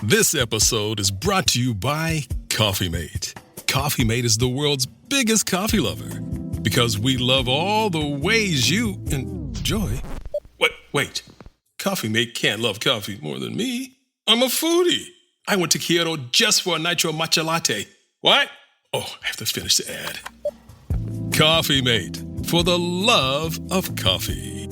This episode is brought to you by Coffee Mate. Coffee Mate is the world's biggest coffee lover because we love all the ways you enjoy. Wait. Coffee Mate can't love coffee more than me. I'm a foodie. I went to Kyoto just for a nitro matcha latte. What? Oh, I have to finish the ad. Coffee Mate, for the love of coffee.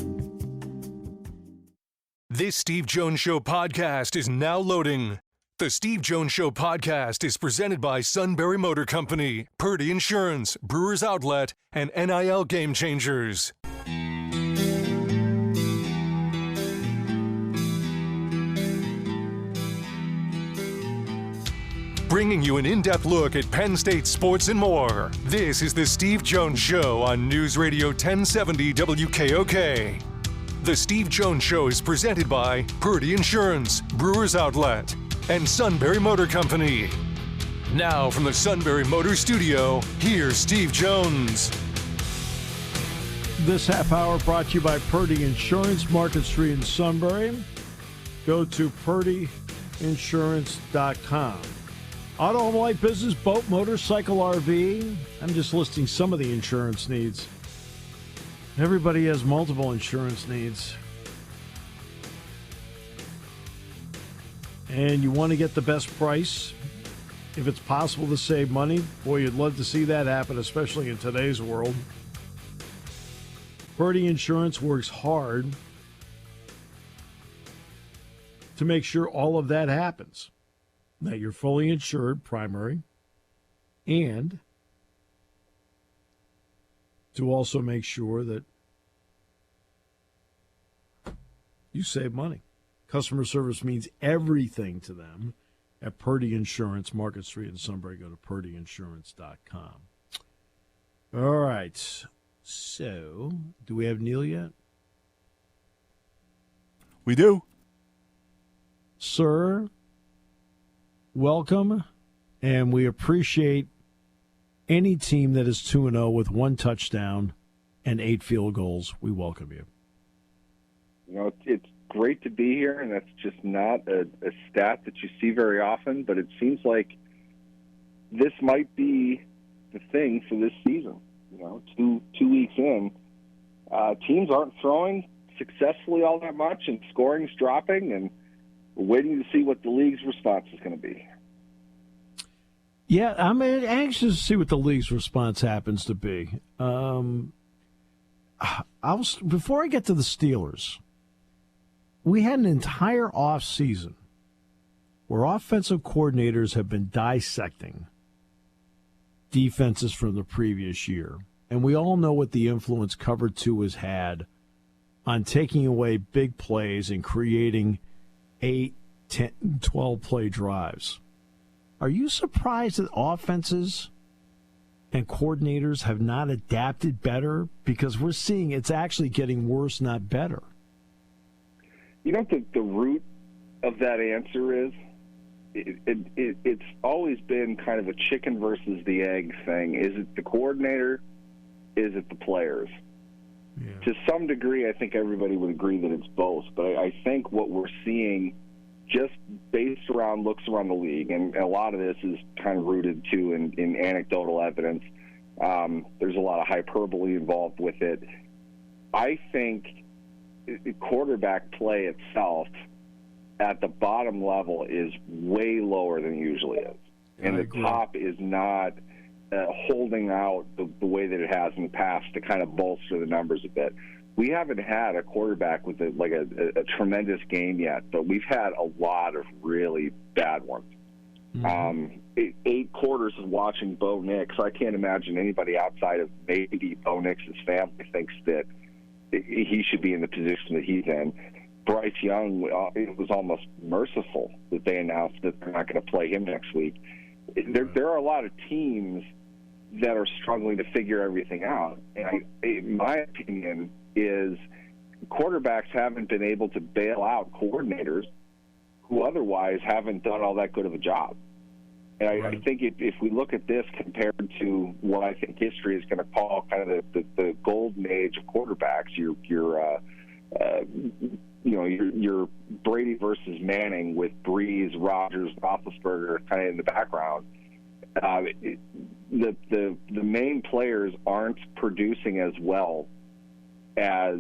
This Steve Jones Show podcast is now loading. The Steve Jones Show podcast is presented by Sunbury Motor Company, Purdy Insurance, Brewers Outlet, and NIL Game Changers. Bringing you an in-depth look at Penn State sports and more. This is the Steve Jones Show on News Radio 1070 WKOK. The Steve Jones Show is presented by Purdy Insurance, Brewers Outlet, and Sunbury Motor Company. Now from the Sunbury Motor Studio, here's Steve Jones. This half hour brought to you by Purdy Insurance, Market Street in Sunbury. Go to purdyinsurance.com. Auto, home, light, business, boat, motorcycle, RV. I'm just listing some of the insurance needs. Everybody has multiple insurance needs. And you want to get the best price. If it's possible to save money, boy, you'd love to see that happen, especially in today's world. Purdy Insurance works hard to make sure all of that happens. That you're fully insured, primary, and to also make sure that you save money. Customer service means everything to them at Purdy Insurance, Market Street in Sunbury. Go to purdyinsurance.com. All right. So, do we have Neal yet? We do. Sir, welcome, and we appreciate any team that is 2-0 with one touchdown and 8 field goals. We welcome you. You know, it's great to be here, and that's just not a stat that you see very often, but it seems like this might be the thing for this season. You know, two weeks in, teams aren't throwing successfully all that much, and scoring's dropping, and we're waiting to see what the league's response is going to be. Yeah, I'm anxious to see what the league's response happens to be. Before I get to the Steelers, we had an entire off season where offensive coordinators have been dissecting defenses from the previous year. And we all know what the influence Cover 2 has had on taking away big plays and creating 8, 10, 12-play drives. Are you surprised that offenses and coordinators have not adapted better? Because we're seeing it's actually getting worse, not better. You know what the root of that answer is? It's always been kind of a chicken versus the egg thing. Is it the coordinator? Is it the players? Yeah. To some degree, I think everybody would agree that it's both. But I think what we're seeing, just based around looks around the league, and a lot of this is kind of rooted, too, in anecdotal evidence. There's a lot of hyperbole involved with it. I think quarterback play itself at the bottom level is way lower than it usually is. And the top is not holding out the way that it has in the past to kind of bolster the numbers a bit. We haven't had a quarterback with a tremendous game yet, but we've had a lot of really bad ones. Mm-hmm. 8 quarters of watching Bo Nix. I can't imagine anybody outside of maybe Bo Nix's family thinks that he should be in the position that he's in. Bryce Young, it was almost merciful that they announced that they're not going to play him next week. There are a lot of teams that are struggling to figure everything out. And my opinion is quarterbacks haven't been able to bail out coordinators who otherwise haven't done all that good of a job. And I think if we look at this compared to what I think history is going to call kind of the golden age of quarterbacks, your your Brady versus Manning with Breeze, Rodgers, Roethlisberger kind of in the background. The main players aren't producing as well as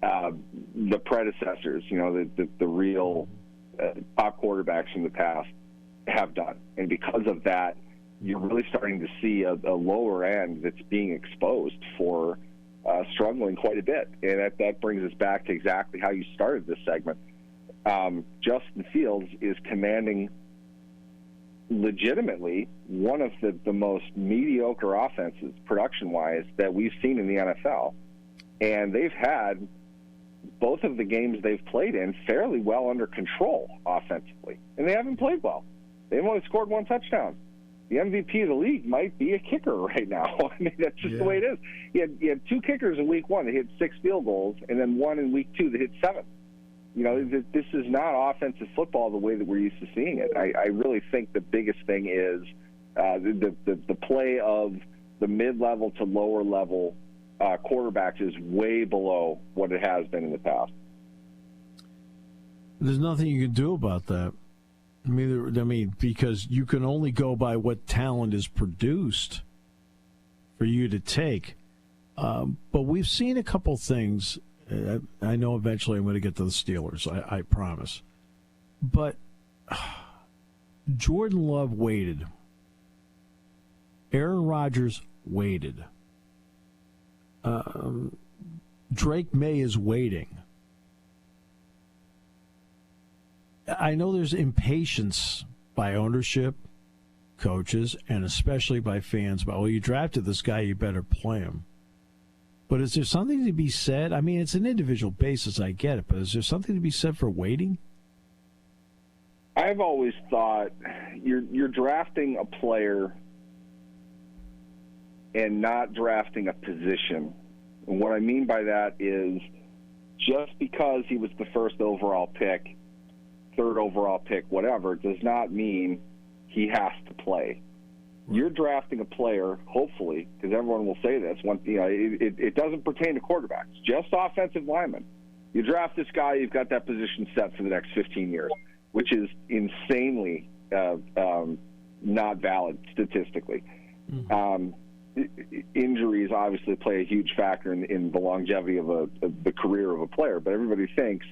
the predecessors, the real top quarterbacks in the past have done. And because of that, you're really starting to see a lower end that's being exposed for struggling quite a bit. And that brings us back to exactly how you started this segment. Justin Fields is commanding legitimately one of the most mediocre offenses, production-wise, that we've seen in the NFL. And they've had both of the games they've played in fairly well under control offensively. And they haven't played well. They've only scored one touchdown. The MVP of the league might be a kicker right now. I mean, that's just the way it is. He had two kickers in week one that hit 6 field goals, and then one in week 2 that hit 7. This is not offensive football the way that we're used to seeing it. I really think the biggest thing is the play of the mid-level to lower-level quarterbacks is way below what it has been in the past. There's nothing you can do about that. I mean, because you can only go by what talent is produced for you to take. But we've seen a couple things. I know eventually I'm going to get to the Steelers, I promise. But Jordan Love waited. Aaron Rodgers waited. Drake May is waiting. I know there's impatience by ownership, coaches, and especially by fans about, you drafted this guy, you better play him. But is there something to be said? I mean, it's an individual basis, I get it, but is there something to be said for waiting? I've always thought you're drafting a player and not drafting a position. And what I mean by that is just because he was the first overall pick, third overall pick, whatever, does not mean he has to play. You're drafting a player, hopefully, because everyone will say this, it doesn't pertain to quarterbacks, just offensive linemen. You draft this guy, you've got that position set for the next 15 years, which is insanely not valid statistically. Mm-hmm. Injuries obviously play a huge factor in the longevity of the career of a player, but everybody thinks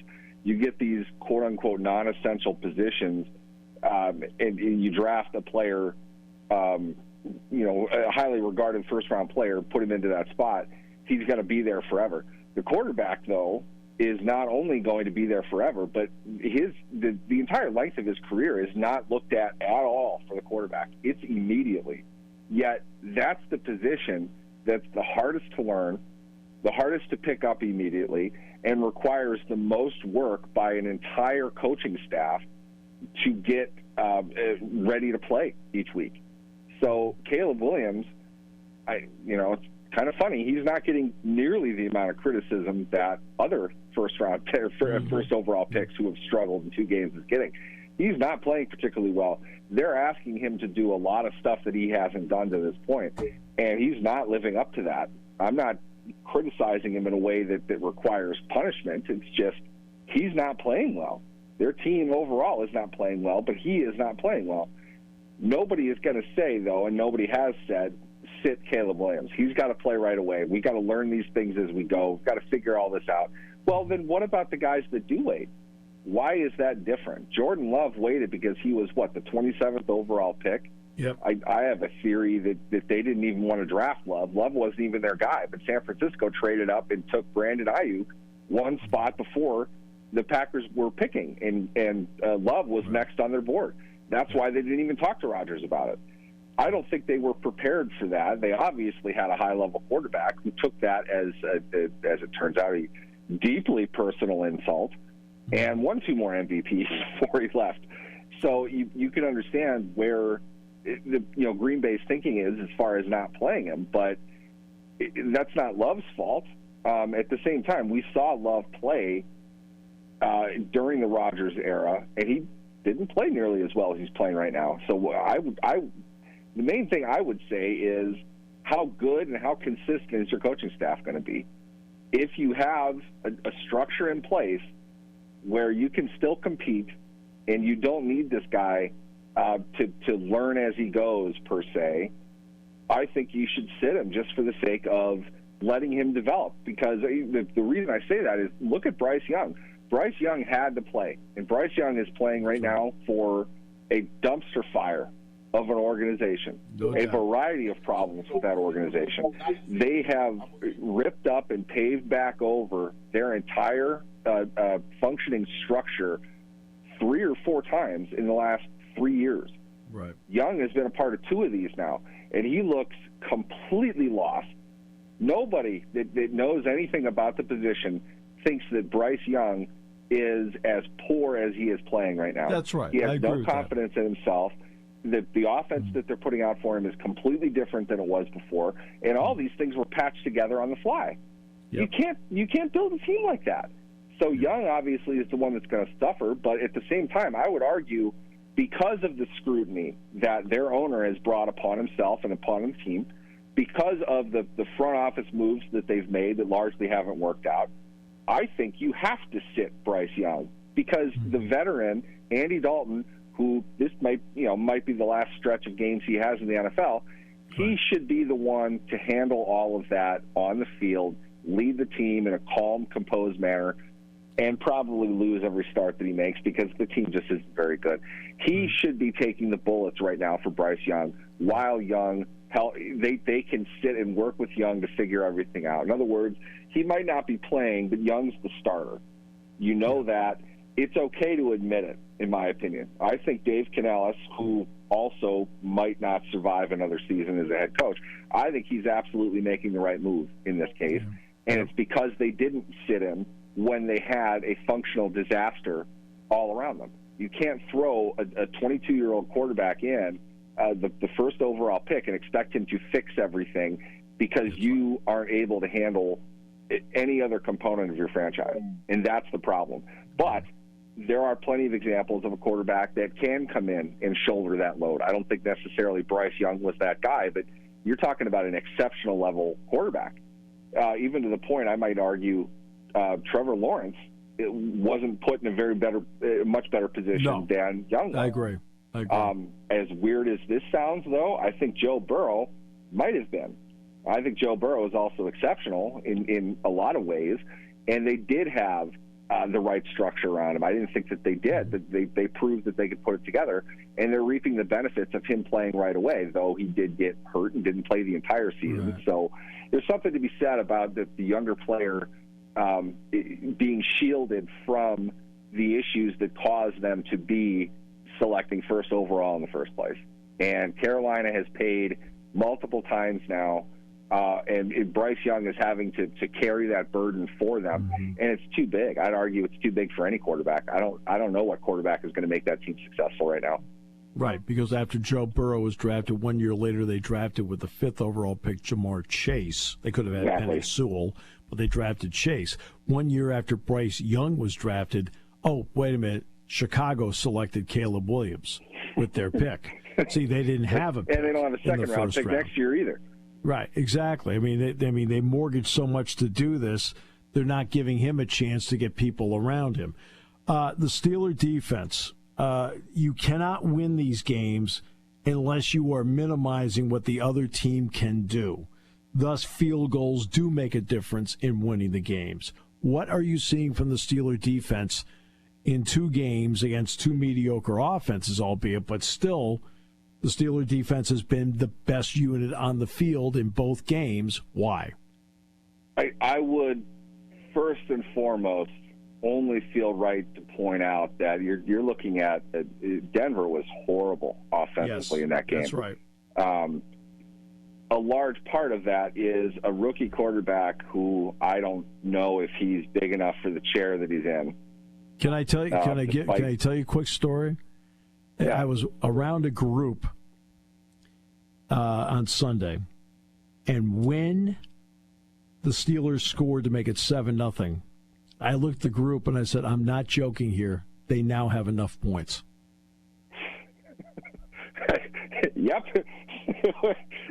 you get these quote-unquote non-essential positions and you draft a player, a highly regarded first-round player, put him into that spot, he's going to be there forever. The quarterback, though, is not only going to be there forever, but the entire length of his career is not looked at all for the quarterback. It's immediately. Yet that's the position that's the hardest to learn, the hardest to pick up immediately, and requires the most work by an entire coaching staff to get ready to play each week. So Caleb Williams, it's kind of funny. He's not getting nearly the amount of criticism that other first overall picks who have struggled in 2 games is getting. He's not playing particularly well. They're asking him to do a lot of stuff that he hasn't done to this point, and he's not living up to that. I'm not criticizing him in a way that requires punishment. It's just he's not playing well. Their team overall is not playing well, but he is not playing well. Nobody is going to say, though, and nobody has said, sit Caleb Williams. He's got to play right away. We've got to learn these things as we go. We've got to figure all this out. Well, then what about the guys that do wait? Why is that different? Jordan Love waited because he was, the 27th overall pick? Yep. I have a theory that they didn't even want to draft Love. Love wasn't even their guy, but San Francisco traded up and took Brandon Ayuk one spot before the Packers were picking, and Love was next on their board. That's why they didn't even talk to Rodgers about it. I don't think they were prepared for that. They obviously had a high-level quarterback who took that as it turns out, a deeply personal insult, and won 2 more MVPs before he left. So you can understand where Green Bay's thinking is as far as not playing him, but that's not Love's fault. At the same time, we saw Love play during the Rodgers era, and he didn't play nearly as well as he's playing right now. So the main thing I would say is how good and how consistent is your coaching staff going to be? If you have a structure in place where you can still compete and you don't need this guy to learn as he goes, per se, I think you should sit him just for the sake of letting him develop. Because the reason I say that is look at Bryce Young. Bryce Young had to play, and Bryce Young is playing right now for a dumpster fire of an organization, a variety of problems with that organization. They have ripped up and paved back over their entire functioning structure 3 or 4 times in the last 3 years. Right. Young has been a part of 2 of these now, and he looks completely lost. Nobody that knows anything about the position thinks that Bryce Young is as poor as he is playing right now. That's right. He has no with confidence in himself. The offense that they're putting out for him is completely different than it was before, and all these things were patched together on the fly. Yep. You can't build a team like that. So Young obviously is the one that's going to suffer, but at the same time, I would argue because of the scrutiny that their owner has brought upon himself and upon the team, because of the front office moves that they've made that largely haven't worked out, I think you have to sit Bryce Young because the veteran, Andy Dalton, who this might be the last stretch of games he has in the NFL, he should be the one to handle all of that on the field, lead the team in a calm, composed manner, and probably lose every start that he makes because the team just isn't very good. He should be taking the bullets right now for Bryce Young, while Young, they can sit and work with Young to figure everything out. In other words, he might not be playing, but Young's the starter. You know that. It's okay to admit it, in my opinion. I think Dave Canellis, who also might not survive another season as a head coach, I think he's absolutely making the right move in this case. And it's because they didn't sit him when they had a functional disaster all around them. You can't throw a 22-year-old quarterback in the first overall pick and expect him to fix everything because you aren't able to handle any other component of your franchise. And that's the problem. But there are plenty of examples of a quarterback that can come in and shoulder that load. I don't think necessarily Bryce Young was that guy, but you're talking about an exceptional level quarterback. Even to the point, I might argue, Trevor Lawrence wasn't put in a much better position than Young was. I agree. As weird as this sounds, though, I think Joe Burrow might have been. I think Joe Burrow is also exceptional in a lot of ways, and they did have the right structure around him. I didn't think that they did, but they proved that they could put it together, and they're reaping the benefits of him playing right away, though he did get hurt and didn't play the entire season. Right. So there's something to be said about the younger player being shielded from the issues that caused them to be selecting first overall in the first place. And Carolina has paid multiple times now, and Bryce Young is having to carry that burden for them, and it's too big. I'd argue it's too big for any quarterback. I don't know what quarterback is going to make that team successful right now. Right, because after Joe Burrow was drafted, 1 year later they drafted with the 5th overall pick Jamar Chase. They could have had Penei Sewell, but they drafted Chase. 1 year after Bryce Young was drafted, oh, wait a minute, Chicago selected Caleb Williams with their pick. See, they didn't have a pick. And they don't have a second-round pick next year either. Right, exactly. I mean, they mortgaged so much to do this, they're not giving him a chance to get people around him. The Steeler defense, you cannot win these games unless you are minimizing what the other team can do. Thus, field goals do make a difference in winning the games. What are you seeing from the Steeler defense in 2 games against 2 mediocre offenses, albeit, but still, the Steeler defense has been the best unit on the field in both games. Why? I would, first and foremost, only feel right to point out that you're looking at Denver was horrible offensively in that game. That's right. A large part of that is a rookie quarterback who I don't know if he's big enough for the chair that he's in. Can I tell you? Can I tell you a quick story? Yeah. I was around a group on Sunday, and when the Steelers scored to make it 7-0, I looked at the group and I said, "I'm not joking here. They now have enough points." Yep.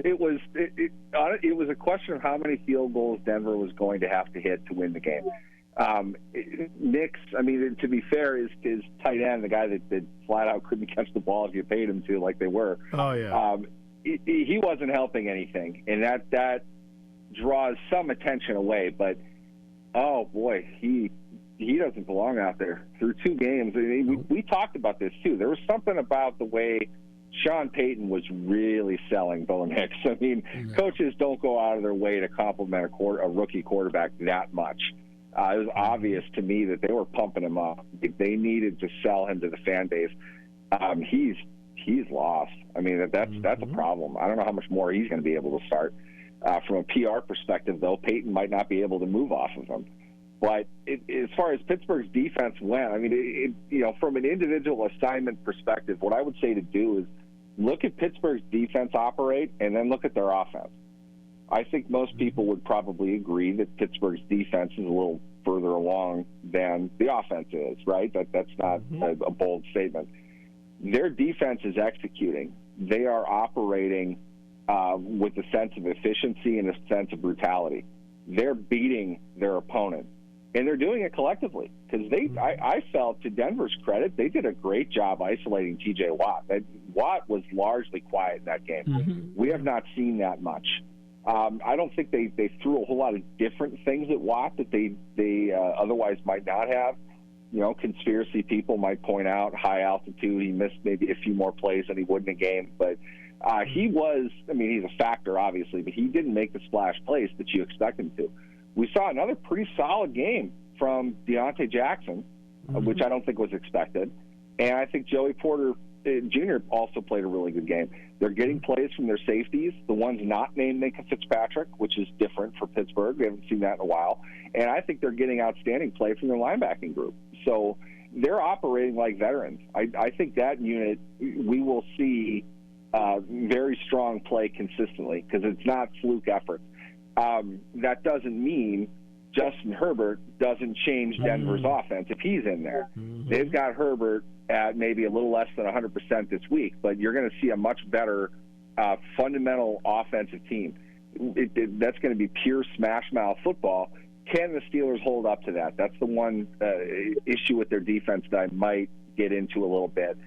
It was a question of how many field goals Denver was going to have to hit to win the game. Nick's, I mean, to be fair, is tight end, the guy that flat out couldn't catch the ball if you paid him to, like they were. Oh, yeah. He wasn't helping anything, and that draws some attention away. But, oh, boy, he doesn't belong out there. Through 2 games, I mean, we talked about this, too. There was something about the way Sean Payton was really selling Bo Nix. I mean, coaches don't go out of their way to compliment a rookie quarterback that much. It was obvious to me that they were pumping him up. They needed to sell him to the fan base. He's lost. I mean, that's a problem. I don't know how much more he's going to be able to start. From a PR perspective, though, Peyton might not be able to move off of him. But as far as Pittsburgh's defense went, I mean, from an individual assignment perspective, what I would say to do is look at Pittsburgh's defense operate and then look at their offense. I think most people would probably agree that Pittsburgh's defense is a little further along than the offense is, right? That's not a bold statement. Their defense is executing. They are operating with a sense of efficiency and a sense of brutality. They're beating their opponent, and they're doing it collectively because I felt, to Denver's credit, they did a great job isolating T.J. Watt. Watt was largely quiet in that game. We have not seen that much. I don't think they threw a whole lot of different things at Watt that they otherwise might not have. Conspiracy people might point out high altitude. He missed maybe a few more plays than he would in a game. But he was, I mean, he's a factor, obviously, but he didn't make the splash plays that you expect him to. We saw another pretty solid game from Deontay Jackson, which I don't think was expected. And I think Joey Porter Jr. also played a really good game. They're getting plays from their safeties, the ones not named Minka Fitzpatrick, which is different for Pittsburgh. We haven't seen that in a while. And I think they're getting outstanding play from their linebacking group. So they're operating like veterans. I think that unit, we will see very strong play consistently because it's not fluke effort. That doesn't mean Justin Herbert doesn't change Denver's offense if he's in there. They've got Herbert at maybe a little less than 100% this week, but you're going to see a much better fundamental offensive team. That's going to be pure smash-mouth football. Can the Steelers hold up to that? That's the one issue with their defense that I might get into a little bit.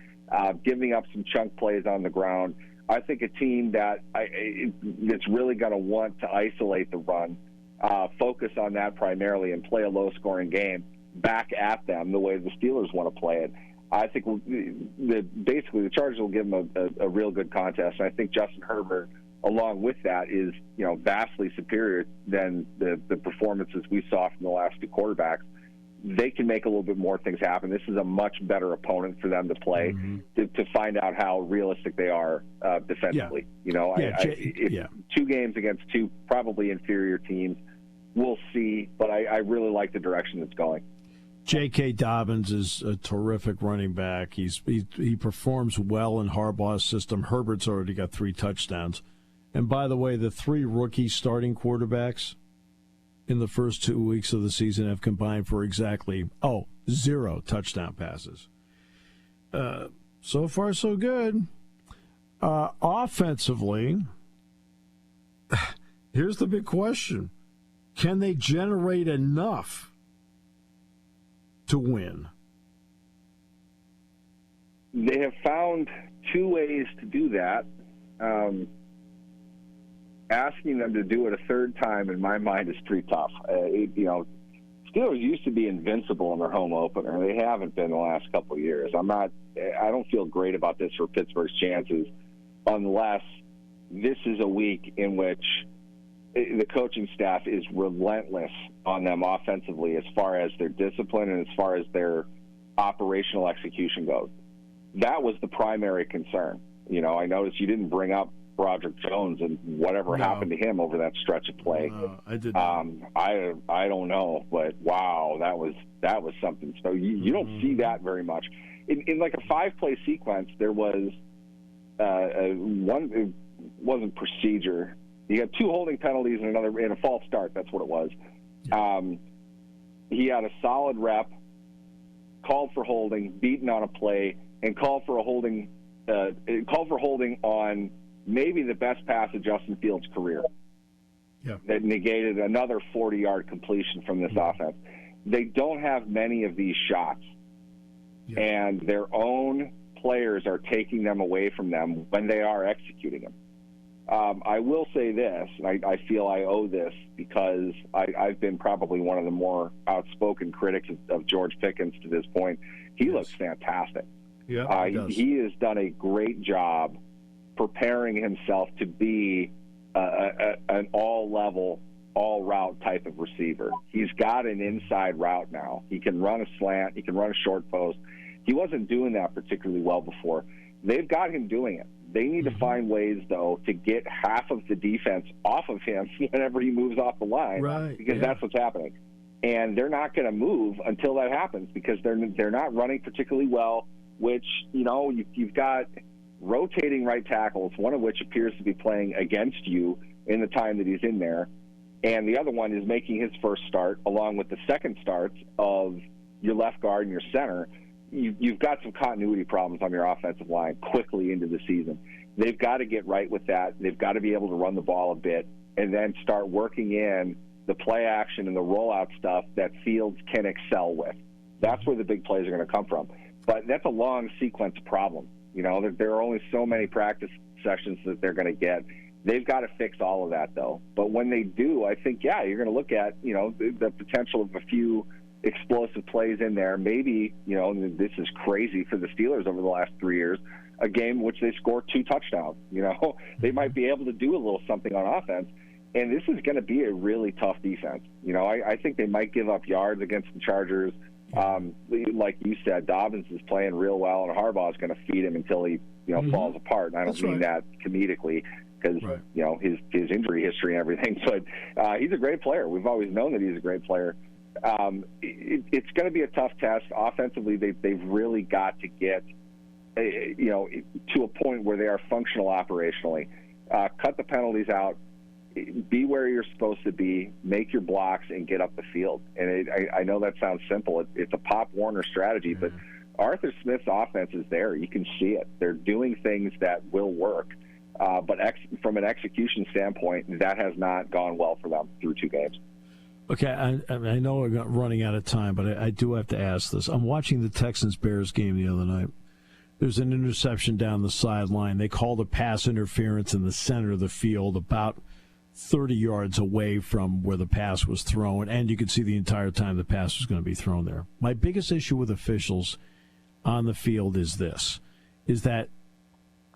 Giving up some chunk plays on the ground. I think a team that's really going to want to isolate the run, focus on that primarily, and play a low-scoring game back at them the way the Steelers want to play it. I think basically the Chargers will give them a real good contest. And I think Justin Herbert, along with that, is vastly superior than the performances we saw from the last 2 quarterbacks. They can make a little bit more things happen. This is a much better opponent for them to play to find out how realistic they are defensively. 2 games against 2 probably inferior teams. We'll see, but I really like the direction it's going. J.K. Dobbins is a terrific running back. He performs well in Harbaugh's system. Herbert's already got 3 touchdowns. And by the way, the 3 rookie starting quarterbacks in the first 2 weeks of the season have combined for exactly 0 touchdown passes. So far, so good. Offensively, here's the big question. Can they generate enough to win? They have found 2 ways to do that. Asking them to do it a third time, in my mind, is pretty tough. Steelers used to be invincible in their home opener. They haven't been the last couple of years. I don't feel great about this for Pittsburgh's chances unless this is a week in which the coaching staff is relentless on them offensively as far as their discipline and as far as their operational execution goes. That was the primary concern. I noticed you didn't bring up Broderick Jones and whatever happened to him over that stretch of play. I did. I don't know, but wow, that was something. So you don't see that very much. In like a 5-play sequence, there was one. It wasn't procedure. You had 2 holding penalties and a false start. That's what it was. He had a solid rep, called for holding, beaten on a play, and called for holding on maybe the best pass of Justin Fields' career. That negated another 40-yard completion from this offense. they don't have many of these shots, and their own players are taking them away from them when they are executing them. I will say this, and I feel I owe this because I've been probably one of the more outspoken critics of George Pickens to this point. He looks fantastic. Yeah, he has done a great job preparing himself to be an all-level, all-route type of receiver. He's got an inside route now. He can run a slant. He can run a short post. He wasn't doing that particularly well before. They've got him doing it. They need to find ways, though, to get half of the defense off of him whenever he moves off the line, because that's what's happening. And they're not going to move until that happens because they're not running particularly well, which, you've got rotating right tackles, one of which appears to be playing against you in the time that he's in there, and the other one is making his first start along with the second starts of your left guard and your center. You've got some continuity problems on your offensive line quickly into the season. They've got to get right with that. They've got to be able to run the ball a bit and then start working in the play action and the rollout stuff that Fields can excel with. That's where the big plays are going to come from. But that's a long sequence problem. There are only so many practice sessions that they're going to get. They've got to fix all of that, though. But when they do, I think, you're going to look at, the potential of a few explosive plays in there. Maybe, this is crazy for the Steelers over the last 3 years, a game in which they score 2 touchdowns. They might be able to do a little something on offense. And this is going to be a really tough defense. I think they might give up yards against the Chargers. Like you said, Dobbins is playing real well, and Harbaugh is going to feed him until he, falls apart. And I don't mean that comedically because, his injury history and everything. But he's a great player. We've always known that he's a great player. It's going to be a tough test. Offensively, they've really got to get, to a point where they are functional operationally. Cut the penalties out. Be where you're supposed to be, make your blocks, and get up the field. And I know that sounds simple. It's a Pop Warner strategy, but Arthur Smith's offense is there. You can see it. They're doing things that will work. But from an execution standpoint, that has not gone well for them through 2 games. Okay, I know we're running out of time, but I do have to ask this. I'm watching the Texans-Bears game the other night. There's an interception down the sideline. They called a pass interference in the center of the field about 30 yards away from where the pass was thrown, and you could see the entire time the pass was going to be thrown there. My biggest issue with officials on the field is that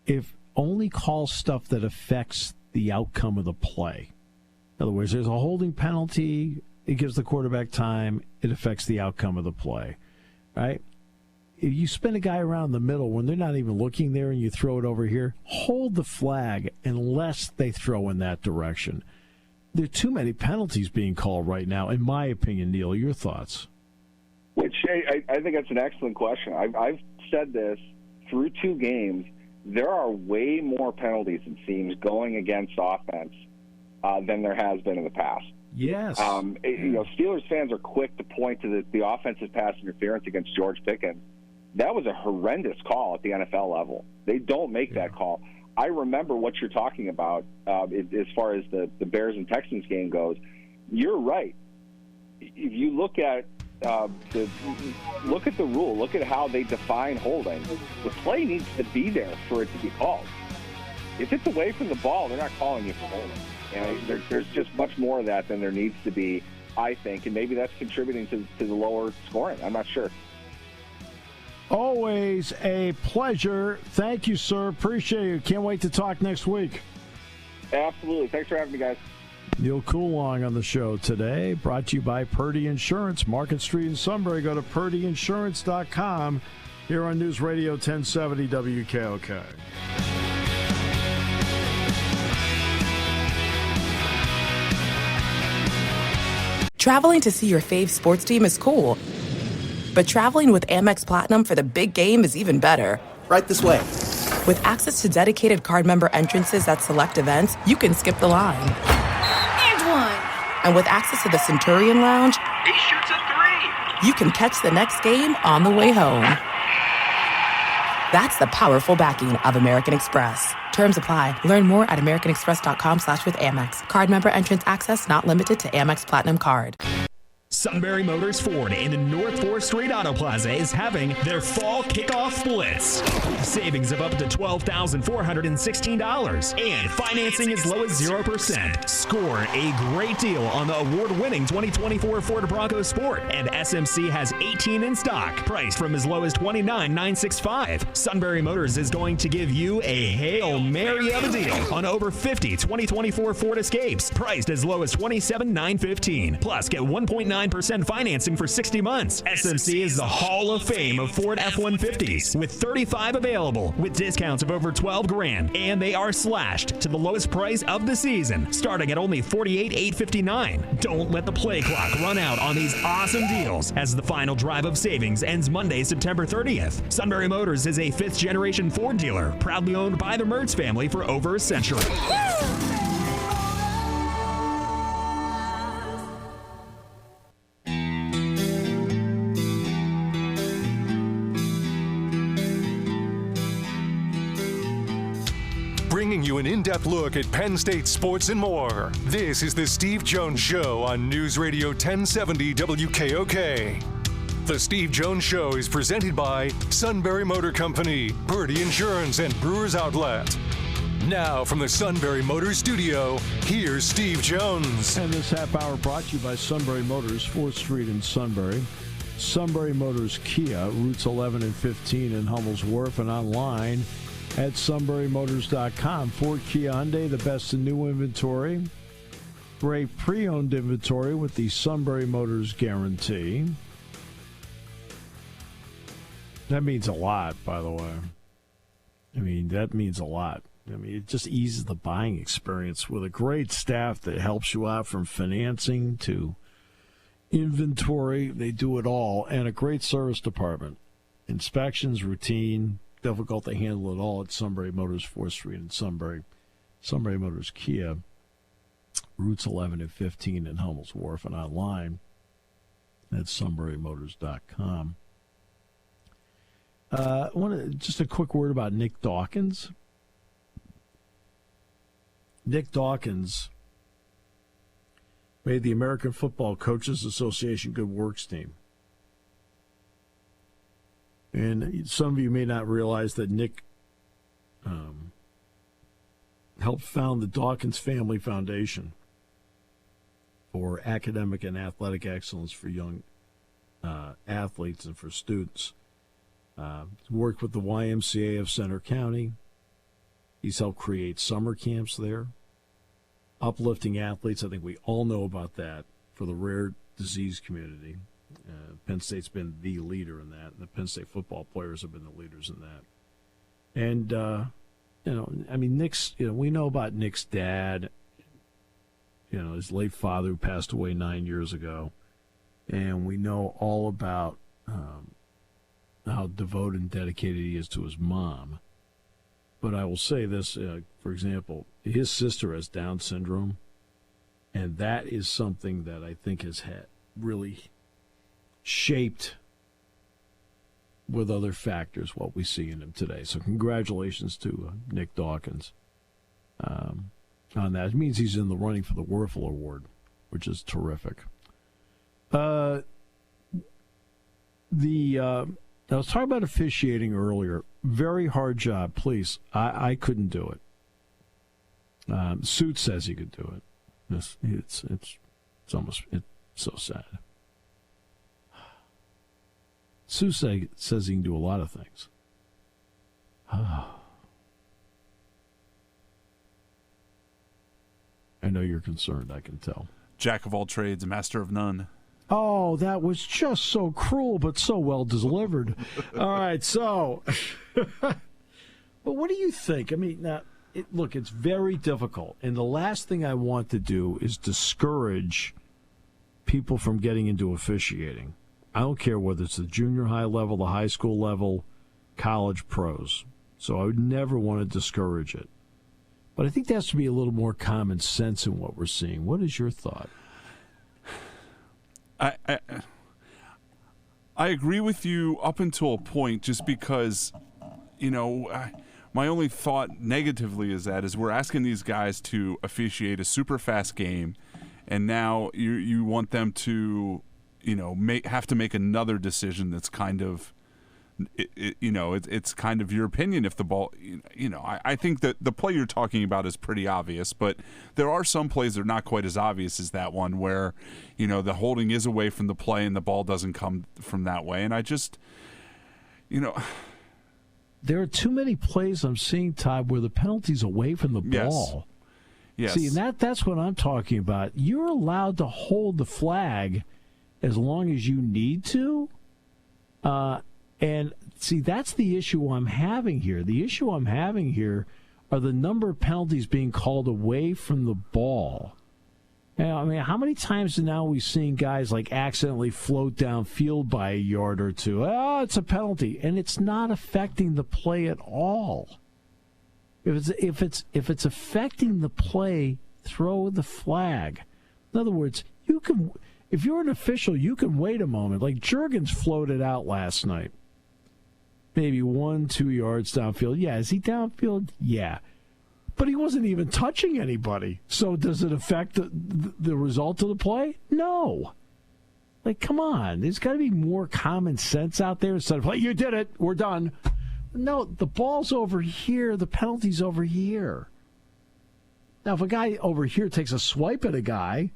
if only call stuff that affects the outcome of the play. In other words, there's a holding penalty, it gives the quarterback time, it affects the outcome of the play, right? If you spin a guy around the middle when they're not even looking there and you throw it over here, hold the flag unless they throw in that direction. There are too many penalties being called right now, in my opinion. Neal, your thoughts? Which I think that's an excellent question. I've said this through 2 games. There are way more penalties, it seems, going against offense than there has been in the past. Yes. Steelers fans are quick to point to the offensive pass interference against George Pickens. That was a horrendous call at the NFL level. They don't make that call. I remember what you're talking about as far as the Bears and Texans game goes. You're right. If you look at the rule, look at how they define holding. The play needs to be there for it to be called. If it's away from the ball, they're not calling you for holding. And there's just much more of that than there needs to be, I think, and maybe that's contributing to the lower scoring. I'm not sure. Always a pleasure. Thank you, sir. Appreciate it. Can't wait to talk next week. Absolutely. Thanks for having me, guys. Neal Coolong on the show today, brought to you by Purdy Insurance, Market Street in Sunbury. Go to purdyinsurance.com here on News Radio 1070 WKOK. Traveling to see your fave sports team is cool. But traveling with Amex Platinum for the big game is even better. Right this way. With access to dedicated card member entrances at select events, you can skip the line. And one. And with access to the Centurion Lounge, he shoots a 3. You can catch the next game on the way home. That's the powerful backing of American Express. Terms apply. Learn more at americanexpress.com/withAmex. Card member entrance access not limited to Amex Platinum Card. Sunbury Motors Ford in the North 4th Street Auto Plaza is having their fall kickoff blitz. Savings of up to $12,416 and financing as low as 0%. Score a great deal on the award-winning 2024 Ford Bronco Sport, and SMC has 18 in stock, priced from as low as $29,965. Sunbury Motors is going to give you a Hail Mary of a deal on over 50 2024 Ford Escapes, priced as low as $27,915. Plus, get 1.9% financing for 60 months. SMC is the Hall of Fame of Ford F-150s, with 35 available, with discounts of over $12,000, and they are slashed to the lowest price of the season, starting at only $48,859. Don't let the play clock run out on these awesome deals, as the final drive of savings ends Monday, September 30th. Sunbury Motors is a 5th-generation Ford dealer, proudly owned by the Mertz family for over a century. Bringing you an in-depth look at Penn State sports and more. This is the Steve Jones Show on News Radio 1070 WKOK. The Steve Jones Show is presented by Sunbury Motor Company, Purdy Insurance, and Brewers Outlet. Now from the Sunbury Motors studio, here's Steve Jones. And this half hour brought to you by Sunbury Motors, 4th Street in Sunbury. Sunbury Motors Kia, routes 11 and 15 in Hummel's Wharf, and online at sunburymotors.com. Ford, Kia, Hyundai, the best in new inventory. Great pre-owned inventory with the Sunbury Motors guarantee. That means a lot, by the way. I mean, that means a lot. I mean, it just eases the buying experience with a great staff that helps you out from financing to inventory. They do it all. And a great service department. Inspections, routine, difficult to handle it all at Sunbury Motors, 4th Street in Sunbury. Sunbury Motors Kia, routes 11 and 15 in Hummel's Wharf, and online at sunburymotors.com. Just a quick word about Nick Dawkins. Nick Dawkins made the American Football Coaches Association Good Works team. And some of you may not realize that Nick helped found the Dawkins Family Foundation for academic and athletic excellence for young athletes and for students. Worked with the YMCA of Center County. He's helped create summer camps there, uplifting athletes. I think we all know about that for the rare disease community. Penn State's been the leader in that, and the Penn State football players have been the leaders in that. And, I mean, Nick's, we know about Nick's dad, his late father who passed away 9 years ago. And we know all about how devoted and dedicated he is to his mom. But I will say this, for example, his sister has Down syndrome, and that is something that I think has had really shaped with other factors what we see in him today. So congratulations to Nick Dawkins on that. It means he's in the running for the Werfel Award, which is terrific. I was talking about officiating earlier. Very hard job, please. I couldn't do it. Suit says he could do it. It's so sad. Sue says he can do a lot of things. I know you're concerned, I can tell. Jack of all trades, master of none. Oh, that was just so cruel, but so well delivered. All right, so, but what do you think? I mean, now, look, it's very difficult, and the last thing I want to do is discourage people from getting into officiating. I don't care whether it's the junior high level, the high school level, college pros. So I would never want to discourage it. But I think there has to be a little more common sense in what we're seeing. What is your thought? I agree with you up until a point, just because, my only thought negatively is we're asking these guys to officiate a super fast game, and now you want them to have to make another decision that's kind of, it's kind of your opinion if the ball, I think that the play you're talking about is pretty obvious, but there are some plays that are not quite as obvious as that one where, the holding is away from the play and the ball doesn't come from that way. And I just, there are too many plays I'm seeing, Todd, where the penalty's away from the ball. Yes. See, and that's what I'm talking about. You're allowed to hold the flag as long as you need to. And see, that's the issue I'm having here. The issue I'm having here are the number of penalties being called away from the ball. I mean, how many times now we've seen guys like accidentally float downfield by a yard or two? Oh, it's a penalty, and it's not affecting the play at all. If it's affecting the play, throw the flag. In other words, you can, if you're an official, you can wait a moment. Like Juergens floated out last night, maybe 1-2 yards downfield. Yeah, is he downfield? Yeah. But he wasn't even touching anybody. So does it affect the result of the play? No. Like, come on. There's got to be more common sense out there instead of, hey, you did it. We're done. No, the ball's over here. The penalty's over here. Now, if a guy over here takes a swipe at a guy,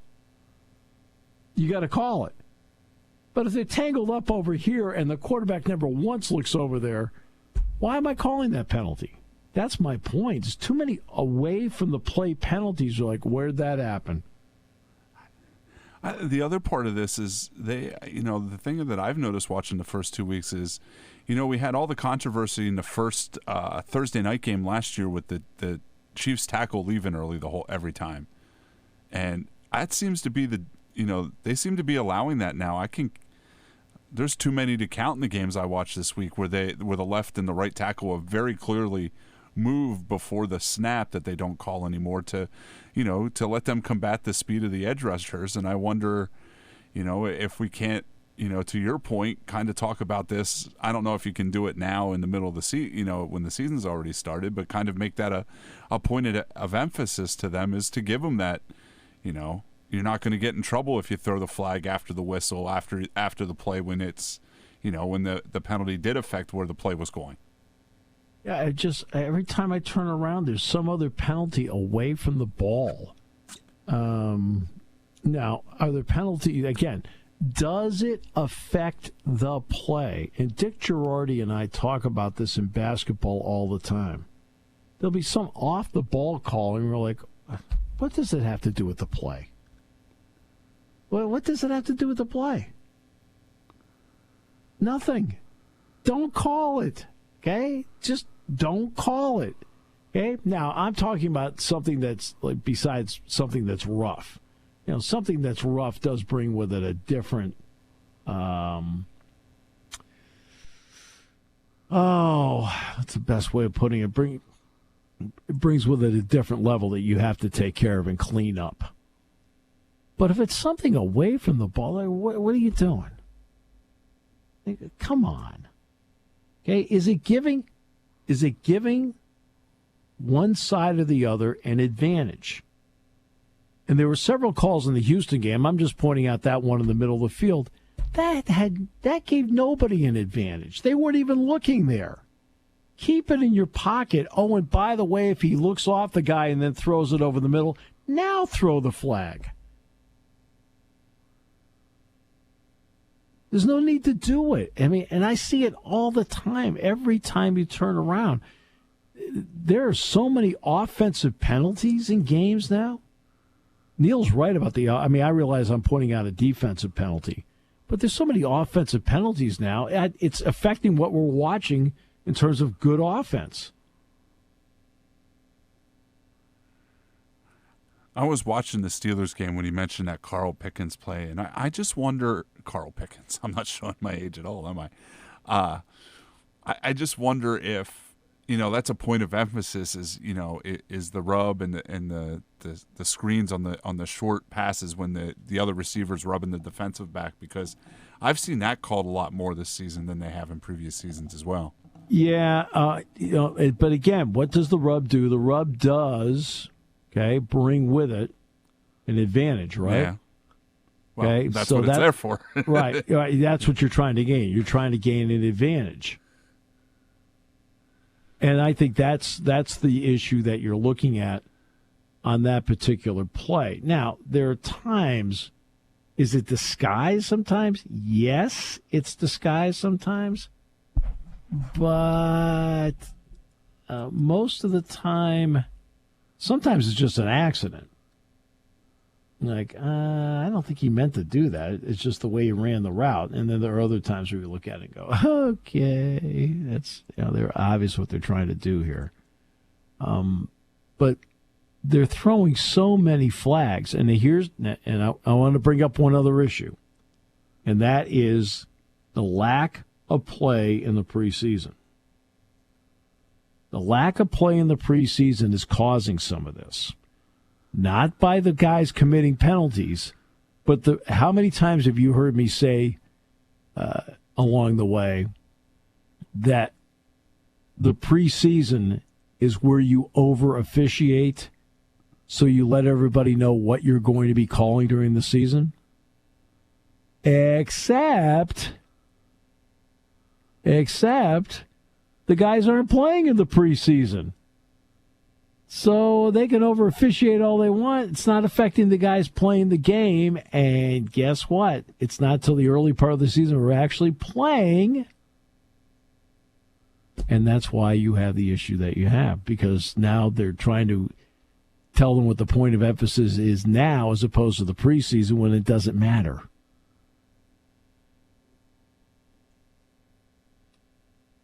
you got to call it. But if they're tangled up over here and the quarterback never once looks over there, why am I calling that penalty? That's my point. There's too many away from the play penalties. You're like, where'd that happen? The other part of this is the thing that I've noticed watching the first 2 weeks is, we had all the controversy in the first Thursday night game last year with the Chiefs tackle leaving early every time. And that seems to be they seem to be allowing that now. There's too many to count in the games I watched this week where the left and the right tackle have very clearly moved before the snap that they don't call anymore to let them combat the speed of the edge rushers. And I wonder, if we can't, to your point, kind of talk about this. I don't know if you can do it now in the middle of the season, when the season's already started, but kind of make that a point of emphasis to them is to give them that, you're not going to get in trouble if you throw the flag after the whistle, after the play when it's, when the penalty did affect where the play was going. Yeah, every time I turn around, there's some other penalty away from the ball. Now, are there penalties, again, does it affect the play? And Dick Girardi and I talk about this in basketball all the time. There'll be some off-the-ball call, and we're like, what does it have to do with the play? Well, what does it have to do with the play? Nothing. Don't call it, okay? Just don't call it, okay? Now, I'm talking about something that's, like, besides something that's rough. Something that's rough does bring with it a different, that's the best way of putting it. It brings with it a different level that you have to take care of and clean up. But if it's something away from the ball, what are you doing? Come on. Okay, is it giving one side or the other an advantage? And there were several calls in the Houston game. I'm just pointing out that one in the middle of the field. That gave nobody an advantage. They weren't even looking there. Keep it in your pocket. Oh, and by the way, if he looks off the guy and then throws it over the middle, now throw the flag. There's no need to do it. I mean, and I see it all the time. Every time you turn around, there are so many offensive penalties in games now. Neal's right about I realize I'm pointing out a defensive penalty, but there's so many offensive penalties now. It's affecting what we're watching in terms of good offense. I was watching the Steelers game when he mentioned that Carl Pickens play, and I just wonder, Carl Pickens, I'm not showing my age at all, am I? I just wonder if, that's a point of emphasis is the rub and the screens on the short passes when the other receivers rubbing the defensive back, because I've seen that called a lot more this season than they have in previous seasons as well. Yeah, but again, what does the rub do? The rub does, bring with it an advantage, right? Yeah. Well, Okay, that's so what it's there for. right. That's what you're trying to gain. You're trying to gain an advantage. And I think that's the issue that you're looking at on that particular play. Now, there are times, is it disguised sometimes? Yes, it's disguised sometimes. But most of the time, sometimes it's just an accident. Like, I don't think he meant to do that. It's just the way he ran the route. And then there are other times where you look at it and go, okay, that's, they're obvious what they're trying to do here. But they're throwing so many flags. And I want to bring up one other issue, and that is the lack of play in the preseason. The lack of play in the preseason is causing some of this. Not by the guys committing penalties, but how many times have you heard me say along the way that the preseason is where you over-officiate so you let everybody know what you're going to be calling during the season? Except the guys aren't playing in the preseason. So they can over-officiate all they want. It's not affecting the guys playing the game. And guess what? It's not till the early part of the season we're actually playing. And that's why you have the issue that you have, because now they're trying to tell them what the point of emphasis is now as opposed to the preseason when it doesn't matter.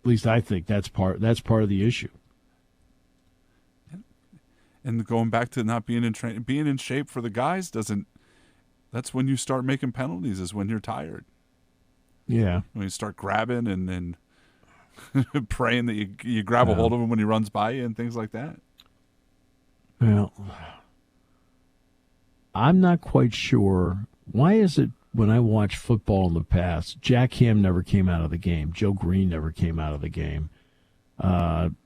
At least I think that's part of the issue. And going back to not being in being in shape for the guys that's when you start making penalties, is when you're tired. Yeah. When you start grabbing and praying that you grab a hold of him when he runs by you and things like that. Well, I'm not quite sure. Why is it when I watch football in the past, Jack Ham never came out of the game. Joe Green never came out of the game.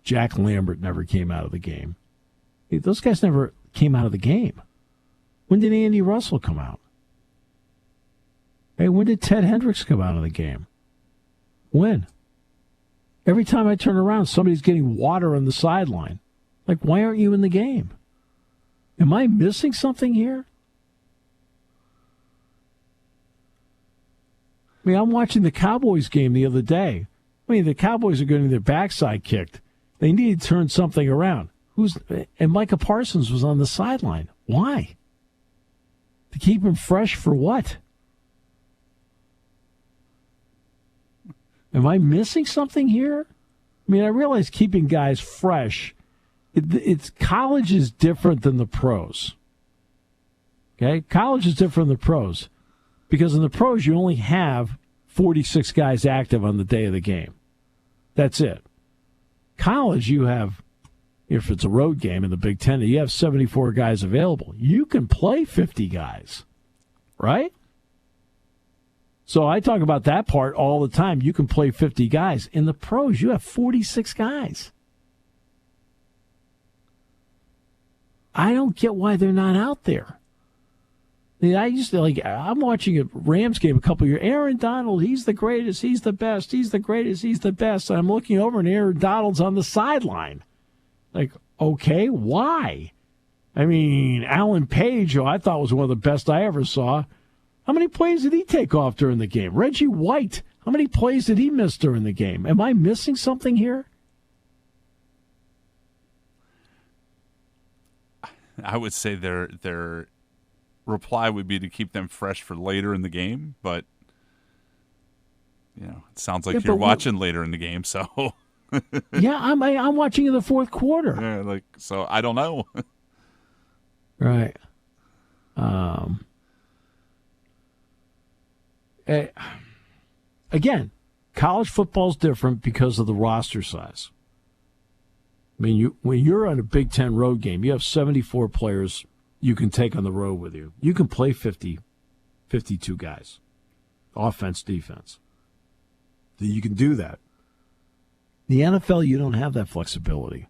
Jack Lambert never came out of the game. Those guys never came out of the game. When did Andy Russell come out? Hey, when did Ted Hendricks come out of the game? When? Every time I turn around, somebody's getting water on the sideline. Like, why aren't you in the game? Am I missing something here? I mean, I'm watching the Cowboys game the other day. I mean, the Cowboys are getting their backside kicked. They need to turn something around. And Micah Parsons was on the sideline. Why? To keep him fresh for what? Am I missing something here? I mean, I realize keeping guys fresh, it's college is different than the pros. Okay? College is different than the pros. Because in the pros, you only have 46 guys active on the day of the game. That's it. College, you have, if it's a road game in the Big Ten, you have 74 guys available. You can play 50 guys, right? So I talk about that part all the time. You can play 50 guys. In the pros, you have 46 guys. I don't get why they're not out there. I mean, I'm watching a Rams game a couple of years. Aaron Donald, he's the greatest. He's the best. He's the greatest. He's the best. And I'm looking over, and Aaron Donald's on the sideline. Like, okay, why? I mean, Alan Page, who I thought was one of the best I ever saw, how many plays did he take off during the game? Reggie White, how many plays did he miss during the game? Am I missing something here? I would say their reply would be to keep them fresh for later in the game, but it sounds like you're watching later in the game, so yeah, I'm watching in the fourth quarter. Yeah, so I don't know. Right. Again, college football's different because of the roster size. I mean, when you're on a Big Ten road game, you have 74 players you can take on the road with you. You can play 50, 52 guys, offense, defense. You can do that. The NFL, you don't have that flexibility.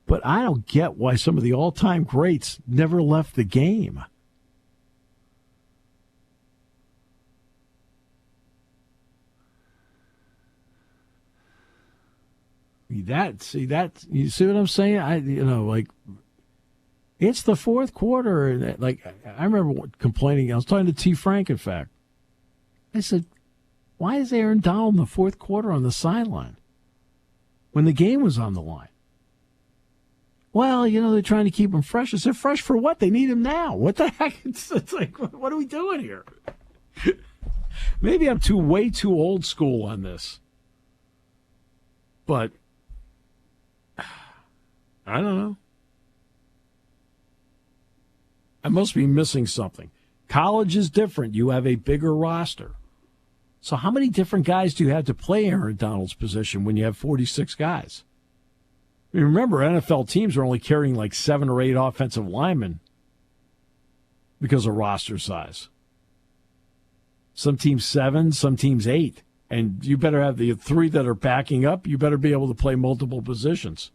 But I don't get why some of the all-time greats never left the game. You see what I'm saying? It's the fourth quarter. And I remember complaining. I was talking to T. Frank, in fact. I said, why is Aaron Donald in the fourth quarter on the sideline when the game was on the line? Well, they're trying to keep him fresh. I said, fresh for what? They need him now. What the heck? It's like, what are we doing here? Maybe I'm way too old school on this. But I don't know. I must be missing something. College is different. You have a bigger roster. So how many different guys do you have to play Aaron Donald's position when you have 46 guys? I mean, remember, NFL teams are only carrying like 7 or 8 offensive linemen because of roster size. Some teams 7, some teams 8. And you better have the 3 that are backing up. You better be able to play multiple positions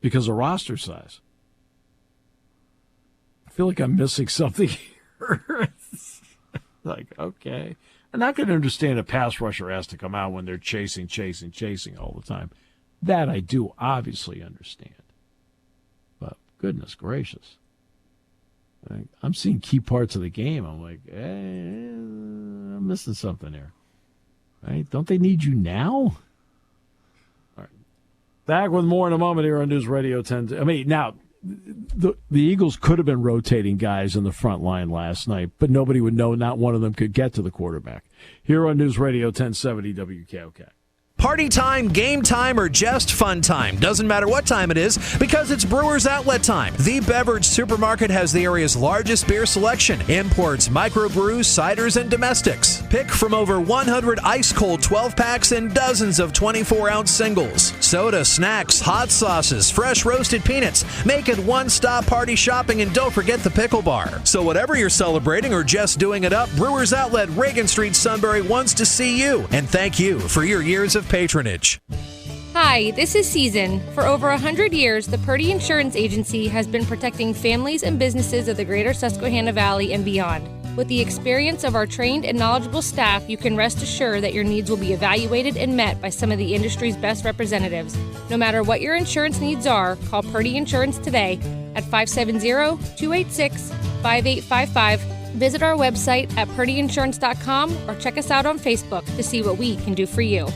because of roster size. I feel like I'm missing something here. Like, okay. I'm not going to understand a pass rusher has to come out when they're chasing all the time. That I do obviously understand. But goodness gracious. I'm seeing key parts of the game. I'm like, I'm missing something here. Right? Don't they need you now? All right. Back with more in a moment here on News Radio 10. Now, the Eagles could have been rotating guys in the front line last night, but nobody would know. Not one of them could get to the quarterback. Here on News Radio 1070 WKOK. Party time, game time, or just fun time. Doesn't matter what time it is because it's Brewers Outlet time. The Beverage Supermarket has the area's largest beer selection. Imports, microbrews, ciders, and domestics. Pick from over 100 ice-cold 12-packs and dozens of 24-ounce singles. Soda, snacks, hot sauces, fresh roasted peanuts. Make it one-stop party shopping, and don't forget the pickle bar. So whatever you're celebrating or just doing it up, Brewers Outlet, Reagan Street, Sunbury wants to see you. And thank you for your years of patronage. Hi, this is Season. For over 100 years, the Purdy Insurance Agency has been protecting families and businesses of the greater Susquehanna Valley and beyond. With the experience of our trained and knowledgeable staff, you can rest assured that your needs will be evaluated and met by some of the industry's best representatives. No matter what your insurance needs are, call Purdy Insurance today at 570-286-5855. Visit our website at purdyinsurance.com or check us out on Facebook to see what we can do for you.